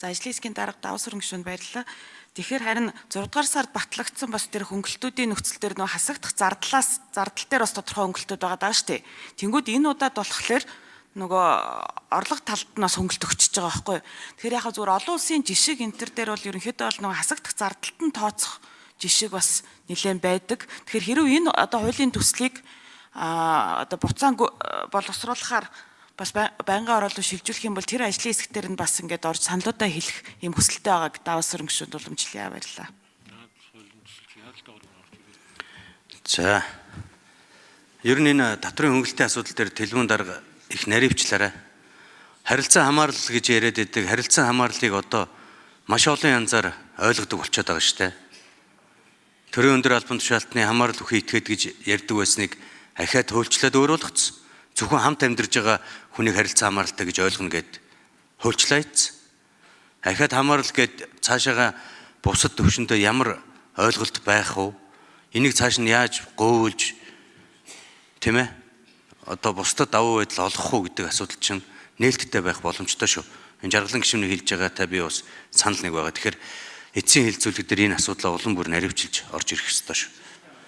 За ажлын хэсгийн дарга даваа сүрэн гишүүнд баярлалаа. Тэгэхээр харин 6 дугаар сард батлагдсан бас тэр хөнгөлтүүдийн нөхцөл дээр нөө хасагдах зардал дээр бас тодорхой хөнгөлтүүд байгаа даа штэ. Тэнгүүд энэ удаад болохоор нөгөө орлого талд нь бас хөнгөлт өгчөж байгаа байхгүй. Тэгэхээр яхаа зүгээр олон улсын жишг энтер дээр бол ерөнхийдөө бол нөгөө хасагдах зардалд нь тооцох жишг бас нэлээд байдаг. Тэгэхээр хэрвээ энэ одоо хуулийн төслийг одоо буцаан боловсруулахаар бас байнгын оролцоо шилжүүлэх юм бол тэр ажлын хэсгээр нь бас ингээд орж саналуудаа хэлэх юм хүсэлтэй байгааг даваа сүрэн гишүүнд уламжлая баярлалаа. За. Ер нь энэ татврын хөнгөлтийн асуудал дээр Төлөвөн дарга их наривчлаарай. Харилцан хамаарлал гэж яриад байдаг. Харилцан хамаарлыг одоо маш олон янзаар ойлгодог болчиход байгаа шүү дээ. Төрийн өндөр албан тушаалтны хамаарал бүхий этгээд гэж ярьдаг байсныг ахиад хуульчлаад өөрөөлгоцсон. Зөвхөн хамт амьдарж байгаа хүнийг харилцан хамааралтай гэж ойлгоно гэд хуульчлаа ийцсэн. Ахиад хамаарал гэд цаашаага бусад төвшөндөө ямар ойлголт байх вэ? Энийг цааш нь яаж гөөлж тийм ээ? Одоо бусдад давуу байдал олгох уу гэдэг асуудал чинь нээлттэй байх боломжтой шүү. Энэ жаргалан гишүүний хэлж байгаатай би бас санал нэг байгаа. Тэгэхээр эцсийн хэлцүүлэг дээр энэ асуудлаа улам бүр наривчилж орж ирэх ёстой шүү.